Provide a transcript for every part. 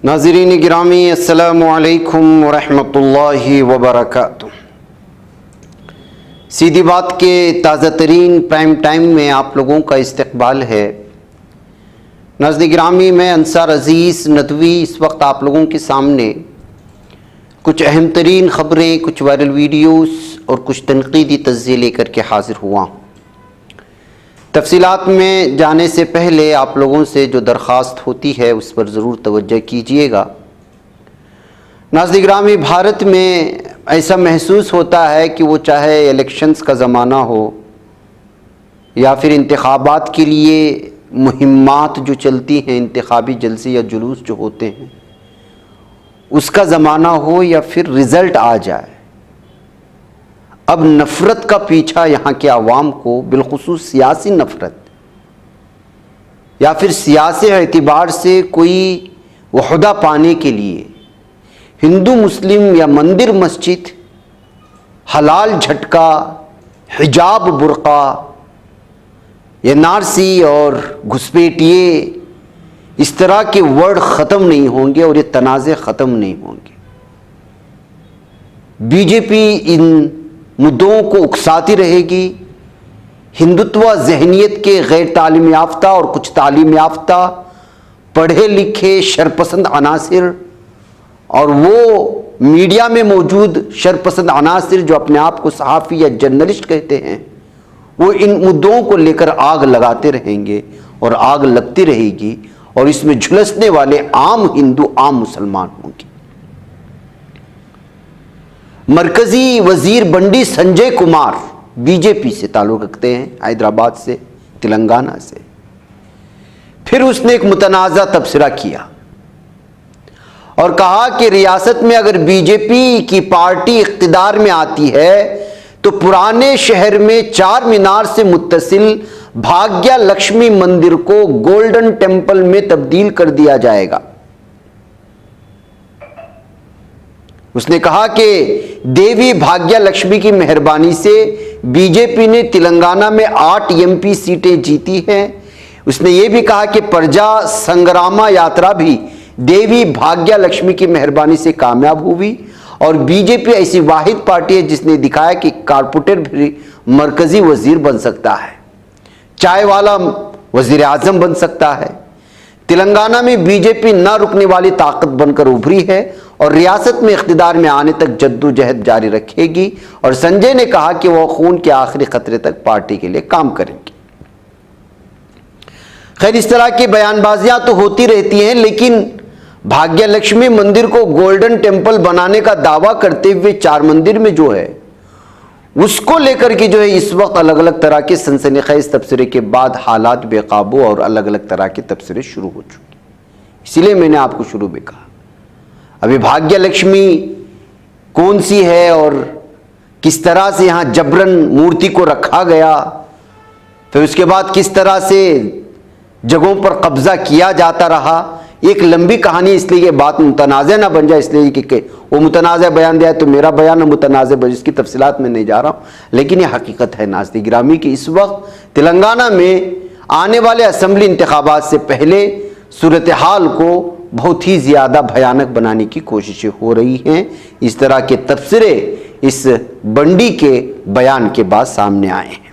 नाज़रीन गिरामी अस्सलामु अलैकुम वरहमतुल्लाहि वबरकातुह। सीधी बात के ताज़ा तरीन प्राइम टाइम में आप लोगों का इस्तकबाल है। नाज़रीन गिरामी, मैं अंसार अज़ीज़ नदवी इस वक्त आप लोगों के सामने कुछ अहम तरीन ख़बरें, कुछ वायरल वीडियोस और कुछ तनक़ीदी तज़्ज़िये लेकर के हाज़िर हुआ हूँ। तफसीलात में जाने से पहले आप लोगों से जो दरख्वास्त होती है उस पर ज़रूर तवज्जो कीजिएगा। नाज़रीन गिरामी, भारत में ऐसा महसूस होता है कि वो चाहे इलेक्शंस का ज़माना हो या फिर इंतखाबात के लिए मुहिम्मात जो चलती हैं, इंतखाबी जलसे या जुलूस जो होते हैं उसका ज़माना हो या फिर रिज़ल्ट आ जाए, अब नफ़रत का पीछा यहाँ के अवाम को, बिलखुसूस सियासी नफ़रत या फिर सियासी एतबार से कोई वहदा पाने के लिए हिंदू मुस्लिम या मंदिर मस्जिद, हलाल झटका, हिजाब बुर्का, ये नारसी और घुसपैठिए, इस तरह के वर्ड ख़त्म नहीं होंगे और ये तनाज़े ख़त्म नहीं होंगे। बीजेपी इन मुद्दों को उकसाती रहेगी। हिंदुत्व जहनियत के गैर तालीम याफ्ता और कुछ तालीम याफ्ता, पढ़े लिखे शरपसंद अनासिर और वो मीडिया में मौजूद शरपसंद अनासिर जो अपने आप को सहाफ़ी या जर्नलिस्ट कहते हैं, वो इन मुद्दों को लेकर आग लगाते रहेंगे और आग लगती रहेगी और इसमें झुलसने वाले आम हिंदू, आम मुसलमान होंगे। मरकजी वजीर बंडी संजय कुमार बीजेपी से ताल्लुक़ रखते हैं, हैदराबाद से, तेलंगाना से। फिर उसने एक मुतनाज़ा तबसरा किया और कहा कि रियासत में अगर बीजेपी की पार्टी इख्तिदार में आती है तो पुराने शहर में चार मीनार से मुत्तसिल भाग्य लक्ष्मी मंदिर को गोल्डन टेम्पल में तब्दील कर दिया जाएगा। उसने कहा कि देवी भाग्य लक्ष्मी की मेहरबानी से बीजेपी ने तेलंगाना में 8 एमपी सीटें जीती हैं। उसने ये भी कहा कि प्रजा संग्रामा यात्रा भी देवी भाग्य लक्ष्मी की मेहरबानी से कामयाब हुई और बीजेपी ऐसी वाहिद पार्टी है जिसने दिखाया कि कारपोरेटर भी मरकजी वजीर बन सकता है, चाय वाला वजीर आजम बन सकता है। तेलंगाना में बीजेपी न रुकने वाली ताकत बनकर उभरी है और रियासत में इख्तिदार में आने तक जद्दोजहद जारी रखेगी। और संजय ने कहा कि वह खून के आखिरी खतरे तक पार्टी के लिए काम करेंगे। खैर, इस तरह की बयानबाजियां तो होती रहती हैं, लेकिन भाग्य लक्ष्मी मंदिर को गोल्डन टेम्पल बनाने का दावा करते हुए चार मंदिर में जो है उसको लेकर के जो है इस वक्त अलग अलग तरह के सनसनीखेज तबसरे के बाद हालात बेकाबू और अलग अलग तरह के तबसरे शुरू हो चुके। इसीलिए मैंने आपको शुरू में कहा, अभी भाग्य लक्ष्मी कौन सी है और किस तरह से यहाँ जबरन मूर्ति को रखा गया, फिर उसके बाद किस तरह से जगहों पर कब्जा किया जाता रहा, एक लंबी कहानी। इसलिए ये बात मुतनाज़ ना बन जाए, इसलिए कि वो मुतनाज़ बयान दिया तो मेरा बयान मुतनाज़ बन, इसकी तफसीलात में नहीं जा रहा हूँ, लेकिन ये हकीकत है नाज़रीन गिरामी कि इस वक्त तेलंगाना में आने वाले असम्बली इंतखाबात से पहले सूरत हाल को बहुत ही ज़्यादा भयानक बनाने की कोशिशें हो रही हैं। इस तरह के तबसरे इस बंडी के बयान के बाद सामने आए हैं।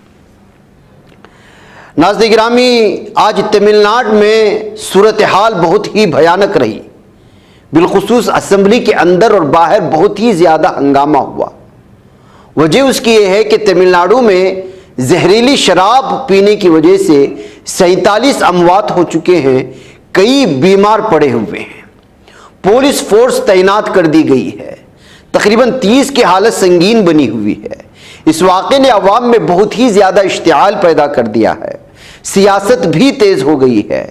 नाज़रीन गिरामी, आज तमिलनाडु में सूरत हाल बहुत ही भयानक रही। बिलखुसूस असम्बली के अंदर और बाहर बहुत ही ज़्यादा हंगामा हुआ। वजह उसकी यह है कि तमिलनाडु में जहरीली शराब पीने की वजह से 47 अमवात हो चुके हैं, कई बीमार पड़े हुए हैं। पुलिस फोर्स तैनात कर दी गई है, तकरीबन 30 की हालत संगीन बनी हुई है। इस वाक़े ने अवाम में बहुत ही ज़्यादा इश्तिआल पैदा कर दिया है, सियासत भी तेज़ हो गई है।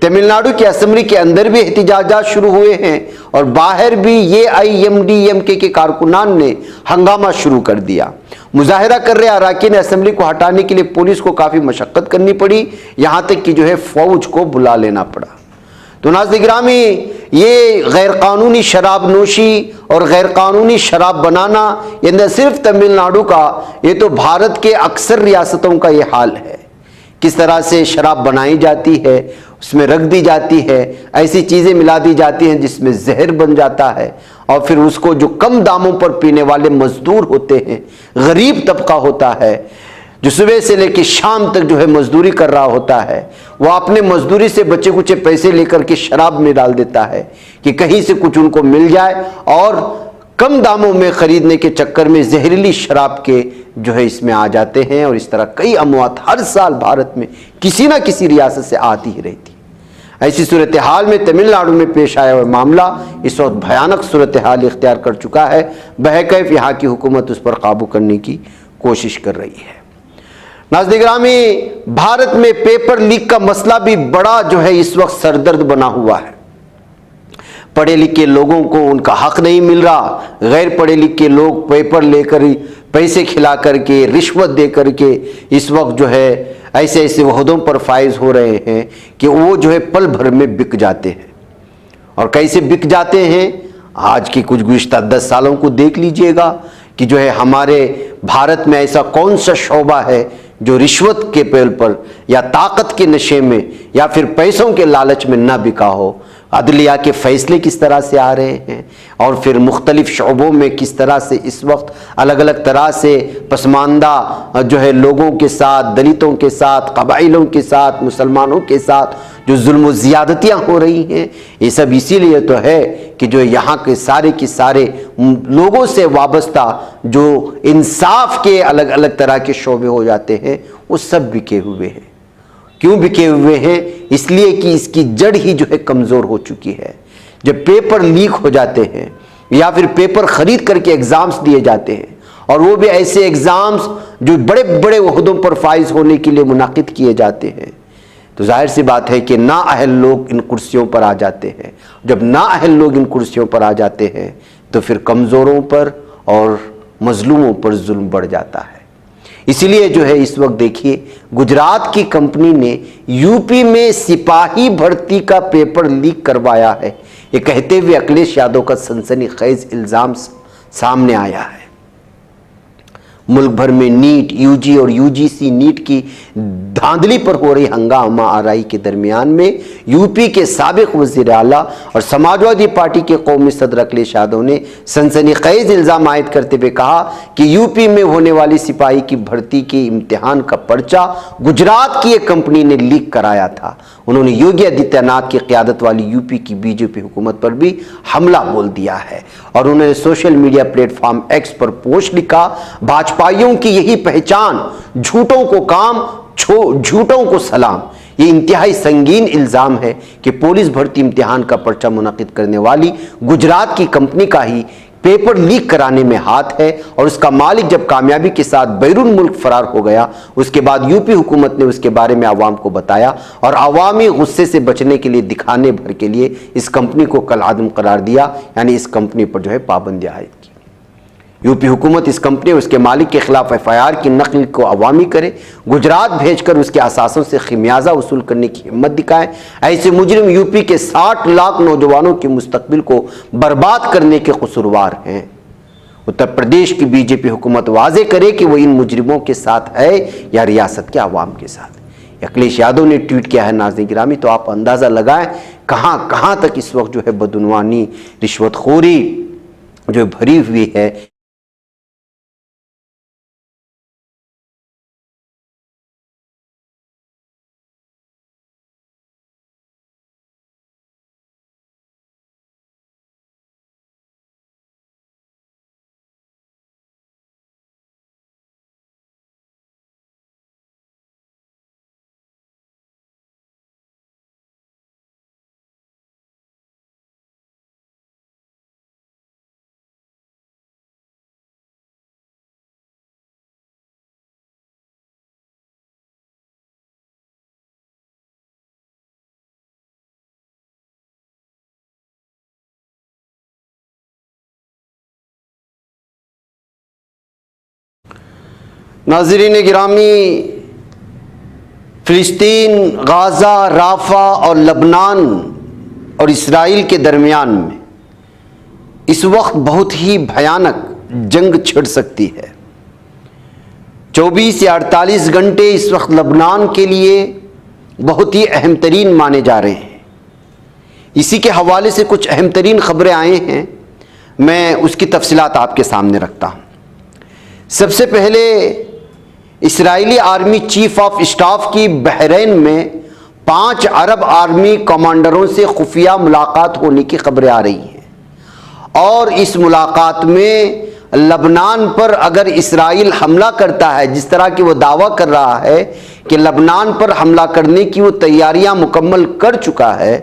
तमिलनाडु के असम्बली के अंदर भी एहतिजाजात शुरू हुए हैं और बाहर भी AIMDMK के कारकुनान ने हंगामा शुरू कर दिया। मुजाहिरा कर रहे अराकीन असम्बली को हटाने के लिए पुलिस को काफ़ी मशक्क़त करनी पड़ी, यहाँ तक कि जो है फ़ौज को बुला लेना पड़ा। तो नाज़रीन गिरामी, ये गैर कानूनी शराब नोशी और गैर कानूनी शराब बनाना ये न सिर्फ तमिलनाडु का, ये तो भारत के अक्सर रियासतों का ये हाल है। किस तरह से शराब बनाई जाती है, उसमें रख दी जाती है, ऐसी चीज़ें मिला दी जाती हैं जिसमें जहर बन जाता है, और फिर उसको जो कम दामों पर पीने वाले मजदूर होते हैं, गरीब तबका होता है, जो सुबह से लेकर शाम तक जो है मजदूरी कर रहा होता है, वो अपने मजदूरी से बचे कुछ पैसे लेकर के शराब में डाल देता है कि कहीं से कुछ उनको मिल जाए, और कम दामों में खरीदने के चक्कर में जहरीली शराब के जो है इसमें आ जाते हैं। और इस तरह कई अमवात हर साल भारत में किसी ना किसी रियासत से आती ही रहती है। ऐसी सूरत हाल में तमिलनाडु में पेश आया हुआ मामला इस वक्त भयानक सूरत हाल इख्तियार कर चुका है। बहकैफ यहाँ की हुकूमत उस पर काबू करने की कोशिश कर रही है। नाज़रीन गिरामी, भारत में पेपर लीक का मसला भी बड़ा जो है इस वक्त सरदर्द बना हुआ है। पढ़े लिखे लोगों को उनका हक नहीं मिल रहा, गैर पढ़े लिखे लोग पेपर लेकर पैसे खिला करके, रिश्वत दे करके इस वक्त जो है ऐसे ऐसे ओहदों पर फाइज हो रहे हैं कि वो जो है पल भर में बिक जाते हैं। और कैसे बिक जाते हैं, आज की कुछ गुज़िश्ता 10 सालों को देख लीजिएगा कि जो है हमारे भारत में ऐसा कौन सा शोबा है जो रिश्वत के पेल पर या ताकत के नशे में या फिर पैसों के लालच में ना बिका हो। अदलिया के फैसले किस तरह से आ रहे हैं, और फिर मुख्तलिफ शोबों में किस तरह से इस वक्त अलग अलग तरह से पसमानदा जो है लोगों के साथ, दलितों के साथ, कबाइलों के साथ, मुसलमानों के साथ जो जुल्म ज़्यादतियाँ हो रही हैं, ये सब इसीलिए तो है कि जो यहाँ के सारे लोगों से वाबस्ता जो इंसाफ के अलग अलग तरह के शोबे हो जाते हैं, वो सब बिके हुए हैं। क्यों बिके हुए हैं? इसलिए कि इसकी जड़ ही जो है कमज़ोर हो चुकी है। जब पेपर लीक हो जाते हैं या फिर पेपर ख़रीद करके एग्ज़ाम्स दिए जाते हैं, और वो भी ऐसे एग्ज़ाम्स जो बड़े बड़े ओहदों पर फाइज होने के लिए मुनाकिद किए जाते हैं, तो जाहिर सी बात है कि नाअहल लोग इन कुर्सियों पर आ जाते हैं। जब नाअहल लोग इन कुर्सियों पर आ जाते हैं तो फिर कमज़ोरों पर और मजलूमों पर जुल्म बढ़ जाता है। इसलिए जो है इस वक्त देखिए, गुजरात की कंपनी ने यूपी में सिपाही भर्ती का पेपर लीक करवाया है, ये कहते हुए अखिलेश यादव का सनसनीखेज इल्ज़ाम सामने आया है। मुल्क भर में नीट, यूजी और यूजीसी नीट की धांधली पर हो रही हंगामा आराई के दरमियान में यूपी के साबिक वज़ीर आला और समाजवादी पार्टी के कौमी सदर अखिलेश यादव ने सनसनीखेज इल्ज़ाम आयद करते हुए कहा कि यूपी में होने वाली सिपाही की भर्ती के इम्तिहान का पर्चा गुजरात की एक कंपनी ने लीक कराया था। उन्होंने योगी आदित्यनाथ की क़यादत वाली यूपी की बीजेपी हुकूमत पर भी हमला बोल दिया है, और उन्होंने सोशल मीडिया प्लेटफॉर्म एक्स पर पोस्ट लिखा, भाजपाइयों की यही पहचान, झूठों को काम, झूठों को सलाम। ये इंतहाई संगीन इल्ज़ाम है कि पुलिस भर्ती इम्तिहान का पर्चा मुनक़िद करने वाली गुजरात की कंपनी का ही पेपर लीक कराने में हाथ है, और उसका मालिक जब कामयाबी के साथ बैरून मुल्क फरार हो गया, उसके बाद यूपी हुकूमत ने उसके बारे में आवाम को बताया, और आवामी गुस्से से बचने के लिए, दिखाने भर के लिए इस कंपनी को कल आदम करार दिया, यानी इस कंपनी पर जो है पाबंदी आयद की। यूपी हुकूमत इस कंपनी और उसके मालिक के खिलाफ एफआईआर की नकल को अवामी करे, गुजरात भेजकर उसके असासों से खिमियाजा वसूल करने की हिम्मत दिखाए। ऐसे मुजरिम यूपी के 60 लाख नौजवानों के मुस्तकबिल को बर्बाद करने के कसूरवार हैं। उत्तर प्रदेश की बीजेपी हुकूमत वाजे करे कि वो इन मुजरिमों के साथ है या रियासत के अवाम के साथ। अखिलेश यादव ने ट्वीट किया है नाज़रीन गिरामी, तो आप अंदाज़ा लगाएं कहाँ कहाँ तक इस वक्त जो है बदउनवानी, रिश्वतखोरी जो भरी हुई है। नाज़रीन गिरामी, फ़िलिस्तीन, गाज़ा, राफ़ा और लबनान और इसराइल के दरमियान में इस वक्त बहुत ही भयानक जंग छिड़ सकती है। 24 या 48 घंटे इस वक्त लबनान के लिए बहुत ही अहम तरीन माने जा रहे हैं। इसी के हवाले से कुछ अहम तरीन खबरें आए हैं, मैं उसकी तफसीलात आपके सामने रखता हूँ। सबसे पहले इस्राएली आर्मी चीफ ऑफ स्टाफ की बहरीन में 5 अरब आर्मी कमांडरों से खुफिया मुलाकात होने की खबरें आ रही हैं, और इस मुलाकात में लबनान पर अगर इस्राइल हमला करता है, जिस तरह की वो दावा कर रहा है कि लबनान पर हमला करने की वो तैयारियां मुकम्मल कर चुका है,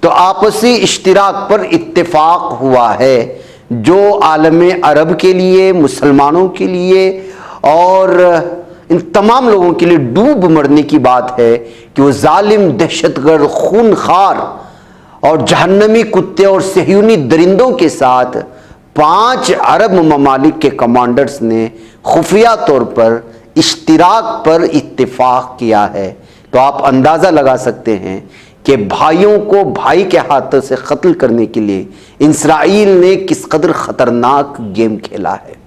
तो आपसी इश्तिराक पर इत्तेफाक हुआ है, जो आलम अरब के लिए, मुसलमानों के लिए और इन तमाम लोगों के लिए डूब मरने की बात है कि वो जालिम, दहशतगर्द, खूनखार और जहन्नमी कुत्ते और सहयूनी दरिंदों के साथ 5 अरब ममालिक के कमांडर्स ने खुफिया तौर पर इश्तिराक पर इत्तेफाक किया है। तो आप अंदाज़ा लगा सकते हैं कि भाइयों को भाई के हाथों से कत्ल करने के लिए इस्राइल ने किस कदर ख़तरनाक गेम खेला है।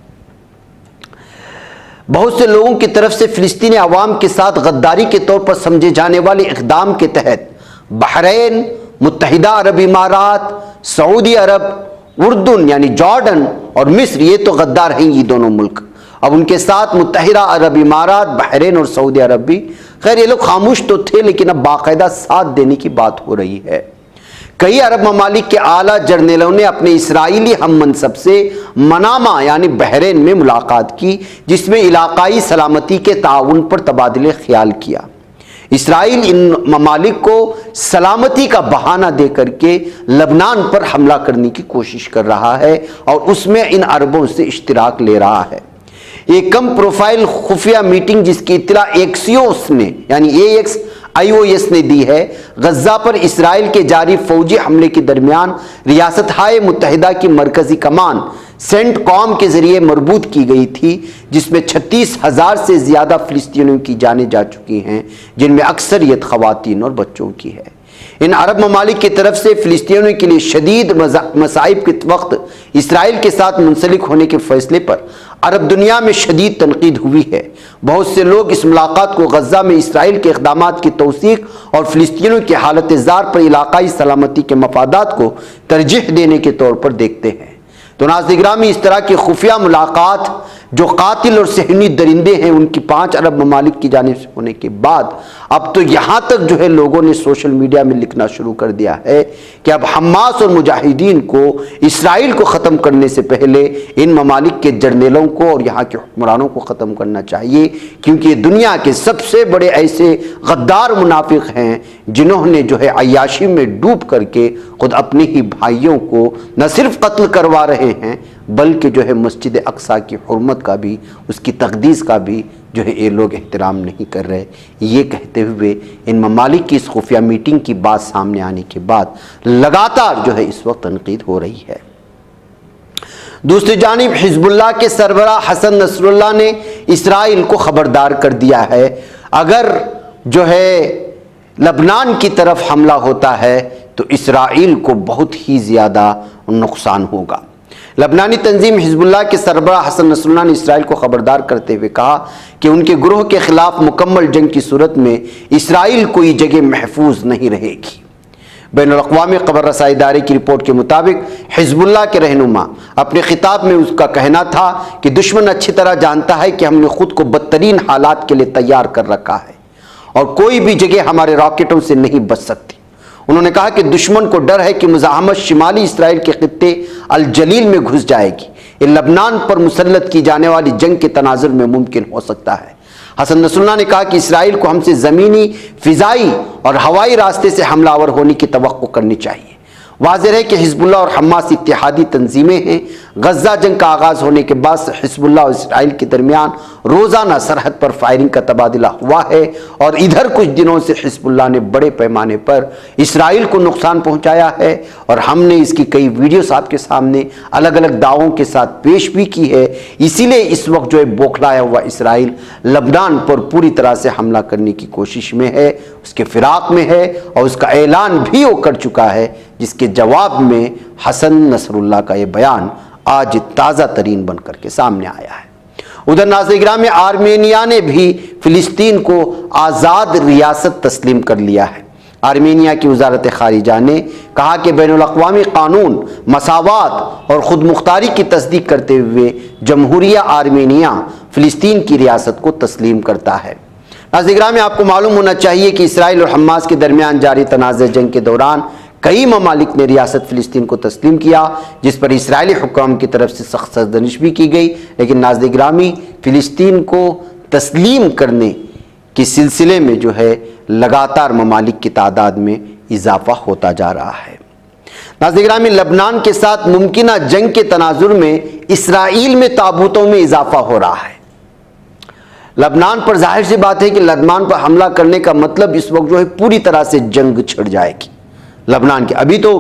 बहुत से लोगों की तरफ से फ़िलिस्तीनी अवाम के साथ गद्दारी के तौर पर समझे जाने वाले इक़दाम के तहत बहरीन, मुत्तहिदा अरब इमारात, सऊदी अरब, उर्दून यानी जॉर्डन और मिस्र, ये तो गद्दार हैं ये दोनों मुल्क। अब उनके साथ मुत्तहिदा अरब इमारात, बहरीन और सऊदी अरब भी, खैर ये लोग खामोश तो थे, लेकिन अब बाकायदा साथ देने की बात हो रही है। कई अरब ममालिक के आला जर्नलों ने अपने इसराइली हम मनसब से मनामा यानी बहरीन में मुलाकात की, जिसमें इलाकाई सलामती के ताउन पर तबादले ख्याल किया। इसराइल इन ममालिक को सलामती का बहाना दे करके लबनान पर हमला करने की कोशिश कर रहा है और उसमें इन अरबों से इश्तिराक ले रहा है। एक कम प्रोफाइल खुफिया मीटिंग जिसकी इत्तला एक्सियोस ने यानी AXIOS ने दी है, गज्जा पर इसराइल के जारी फौजी हमले के दरमियान रियासत हाय मुत्तहिदा की मरकजी कमान सेंटकॉम के जरिए मरबूत की गई थी, जिसमें 36,000 से ज्यादा फिलिस्तीनियों की जानें जा चुकी हैं, जिनमें अक्सरियत खवातीन और बच्चों की है। इन अरब ममालिक की तरफ से फिलिस्तीनियों के लिए शदीद मसाइब के वक्त इसराइल के साथ मुंसलिक होने के फैसले पर अरब दुनिया में शदीद तनकीद हुई है। बहुत से लोग इस मुलाकात को गज्जा में इसराइल के इक़दामात की तौसीक और फिलिस्तीनियों की हालत ज़ार पर इलाकाई सलामती के मफादात को तरजीह देने के तौर पर देखते हैं। तो नाज़रीन गिरामी, इस तरह की खुफिया मुलाकात जो कातिल और सहनी दरिंदे हैं उनकी 5 अरब ममालिक की जानिब से होने के बाद अब तो यहाँ तक जो है लोगों ने सोशल मीडिया में लिखना शुरू कर दिया है कि अब हमास और मुजाहिदीन को इसराइल को ख़त्म करने से पहले इन ममालिक के जर्नलों को और यहाँ के हुक्मरानों को ख़त्म करना चाहिए, क्योंकि ये दुनिया के सबसे बड़े ऐसे गद्दार मुनाफिक हैं जिन्होंने जो है अय्याशी में डूब करके खुद अपने ही भाइयों को न सिर्फ कत्ल करवा रहे हैं बल्कि जो है मस्जिद अक्सा की हुर्मत का भी, उसकी तकदीस का भी जो है ये लोग एहतराम नहीं कर रहे। ये कहते हुए इन ममालिक की इस खुफिया मीटिंग की बात सामने आने के बाद लगातार जो है इस वक्त तनकीद हो रही है। दूसरी जानिब हिजबुल्लाह के सरबराह हसन नसरुल्लाह ने इसराइल को खबरदार कर दिया है, अगर जो है लबनान की तरफ हमला होता है तो इसराइल को बहुत ही ज़्यादा नुकसान होगा। लबनानी तंजीम हिजबुल्लाह के सरबराह हसन नसरुल्लाह ने इसराइल को खबरदार करते हुए कहा कि उनके ग्रोह के खिलाफ मुकम्मल जंग की सूरत में इसराइल कोई जगह महफूज नहीं रहेगी। बैनुल-अक़वामी ख़बर रसाई इदारे की रिपोर्ट के मुताबिक हिजबुल्लाह के रहनुमा अपने खिताब में उसका कहना था कि दुश्मन अच्छी तरह जानता है कि हमने खुद को बदतरीन हालात के लिए तैयार कर रखा है और कोई भी जगह हमारे रॉकेटों से नहीं बच सकती। उन्होंने कहा कि दुश्मन को डर है कि मुज़ाहमत शिमाली इसराइल के खित्ते अल जलील में घुस जाएगी। ये लबनान पर मुसल्लत की जाने वाली जंग के तनाजुर में मुमकिन हो सकता है। हसन नसरुल्लाह ने कहा कि इसराइल को हमसे ज़मीनी, फ़िज़ाई और हवाई रास्ते से हमलावर होने की तवक्को करनी चाहिए। वाज़ेह है कि हिजबुल्लाह और हमास इत्तेहादी तंजीमें हैं। गज़ा जंग का आगाज़ होने के बाद से हिजबुल्लाह और इसराइल के दरमियान रोज़ाना सरहद पर फायरिंग का तबादला हुआ है और इधर कुछ दिनों से हिजबुल्लाह ने बड़े पैमाने पर इसराइल को नुकसान पहुंचाया है और हमने इसकी कई वीडियोस आपके सामने अलग अलग दावों के साथ पेश भी की है। इसीलिए इस वक्त जो है बौखलाया हुआ इसराइल लबनान पर पूरी तरह से हमला करने की कोशिश में है, उसके फिराक में है और उसका ऐलान भी वो कर चुका है, जिसके जवाब में हसन नसरुल्लाह का ये बयान आज ताज़ा तरीन बन करके सामने आया है। उधर नाज़रीन में आर्मेनिया ने भी फ़िलिस्तीन को आज़ाद रियासत तस्लीम कर लिया है। आर्मेनिया की वजारत खारिजा ने कहा कि बैनुल अक़वामी कानून मसावात और ख़ुद मुख्तारी की तस्दीक करते हुए जमहूरिया आर्मेनिया फ़िलिस्तीन की रियासत को तस्लीम करता है। नाज़रीन में आपको मालूम होना चाहिए कि इसराइल और हमास के दरमियान जारी तनाज़ जंग के दौरान कई ममालिक ने रियासत फ़िलिस्तीन को तस्लीम किया, जिस पर इसराइली हुक्काम की तरफ से सख्त सरजनिश भी की गई। लेकिन नाज़रीन फ़िलिस्तीन को तस्लीम करने के सिलसिले में जो है लगातार ममालिक की तादाद में इजाफा होता जा रहा है। नाज़रीन में लबनान के साथ मुमकिना जंग के तनाजुर में इसराइल में ताबूतों में इजाफा हो रहा है। लबनान पर जाहिर सी बात है कि लबनान पर हमला करने का मतलब इस वक्त जो है पूरी तरह से जंग छिड़ जाएगी। लबनान के अभी तो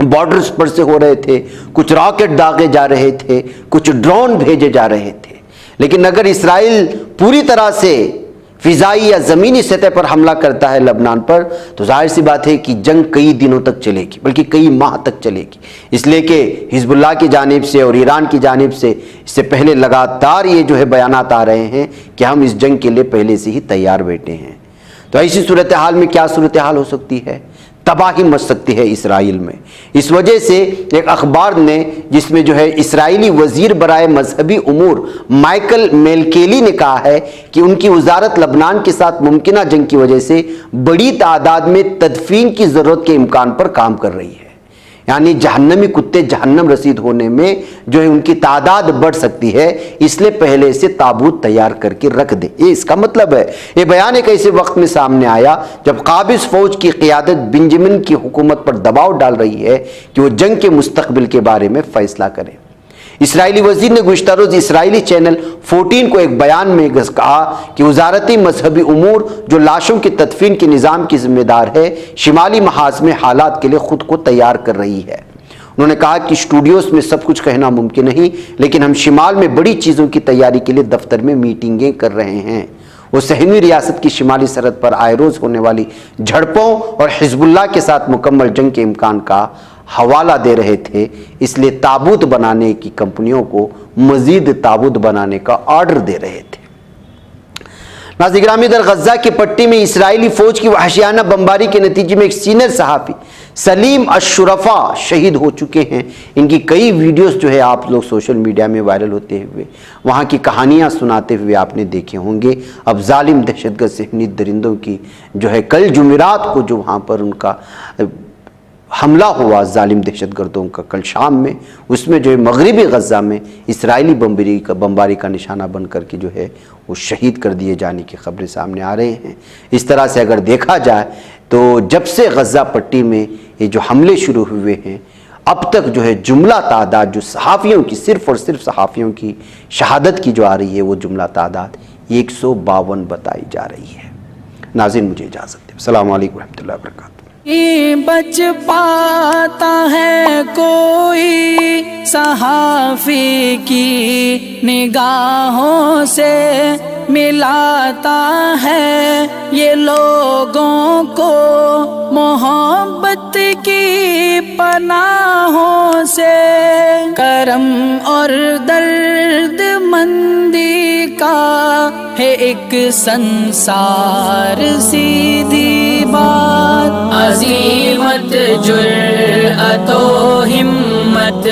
बॉर्डर्स पर से हो रहे थे, कुछ रॉकेट दागे जा रहे थे, कुछ ड्रोन भेजे जा रहे थे, लेकिन अगर इसराइल पूरी तरह से फिजाई या ज़मीनी सतह पर हमला करता है लबनान पर, तो जाहिर सी बात है कि जंग कई दिनों तक चलेगी, बल्कि कई माह तक चलेगी। इसलिए कि हिजबुल्लाह की जानिब से और ईरान की जानिब से इससे पहले लगातार ये जो है बयानात आ रहे हैं कि हम इस जंग के लिए पहले से ही तैयार बैठे हैं। तो ऐसी सूरत हाल में क्या सूरत हाल हो सकती है? तबाही मच सकती है इसराइल में। इस वजह से एक अखबार ने, जिसमें जो है इसराइली वजीर बराए मजहबी उमूर माइकल मेलकेली ने कहा है कि उनकी वजारत लबनान के साथ मुमकिना जंग की वजह से बड़ी तादाद में तदफीन की ज़रूरत के इम्कान पर काम कर रही है। यानी जहन्नमी कुत्ते जहन्नम रसीद होने में जो है उनकी तादाद बढ़ सकती है, इसलिए पहले से ताबूत तैयार करके रख दे। ये इसका मतलब है। ये बयान एक ऐसे वक्त में सामने आया जब काबिज फौज की क़ियादत बेंजामिन की हुकूमत पर दबाव डाल रही है कि वो जंग के मुस्तकबिल के बारे में फैसला करें। इसराइली वजीर ने गुज़िश्ता रोज़ इसराइली चैनल 14 को एक बयान में कहा कि वजारती मजहबी उमूर जो लाशों की तदफीन के निज़ाम की जिम्मेदार है, शिमाली महाज में हालात के लिए खुद को तैयार कर रही है। उन्होंने कहा कि स्टूडियोज़ में सब कुछ कहना मुमकिन नहीं, लेकिन हम शिमाल में बड़ी चीज़ों की तैयारी के लिए दफ्तर में मीटिंगें कर रहे हैं। वो सहमी रियासत की शिमाली सरहद पर आए रोज़ होने वाली झड़पों और हिजबुल्लाह के साथ मुकम्मल जंग के इम्कान का हवाला दे रहे थे, इसलिए ताबूत बनाने की कंपनियों को मजीद ताबूत बनाने का ऑर्डर दे रहे थे। नाज़रीन इधर गज़ा की पट्टी में इसराइली फौज की वहशियाना बमबारी के नतीजे में एक सीनियर सहाफ़ी सलीम अशरफा शहीद हो चुके हैं। इनकी कई वीडियोस जो है आप लोग सोशल मीडिया में वायरल होते हुए, वहाँ की कहानियाँ सुनाते हुए आपने देखे होंगे। अब जालिम दहशतगर्द सहनी दरिंदों की जो है कल जुमेरात को जो वहाँ पर उनका हमला हुआ जालिम दहशतगर्दों का कल शाम में, उसमें जो है मगरिबी गज़ा में इसराइली बमबारी का निशाना बन करके जो है वो शहीद कर दिए जाने की खबरें सामने आ रहे हैं। इस तरह से अगर देखा जाए तो जब से गज़ा पट्टी में ये जो हमले शुरू हुए हैं, अब तक जो है जुमला तादाद जो सहाफ़ियों की, सिर्फ़ और सिर्फ सहाफ़ियों की शहादत की जो आ रही है, वो जुमला तादाद 152 बताई जा रही है। नाज़रीन मुझे इजाज़त दें। अस्सलामु अलैकुम रहमतुल्लाहि व बरकातहू। बच पाता है कोई सहाफ़ी की निगाहों से, मिलाता है ये लोगों को मोहब्बत की पनाहों से। करम और दर्द मंदी का है एक संसार सीधी बात। अज़ीमत जुर्अतो हिम्मत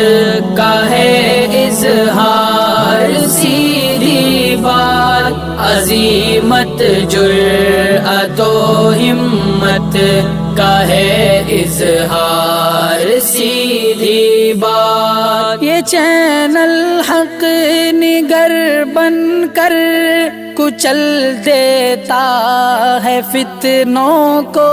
का है इज़हार सीधी बात। अज़ीमत जुर्अतो हिम्मत का है इज़हार सीधी बात। ये चैनल हक निगर बनकर कुचल देता है फितनों को।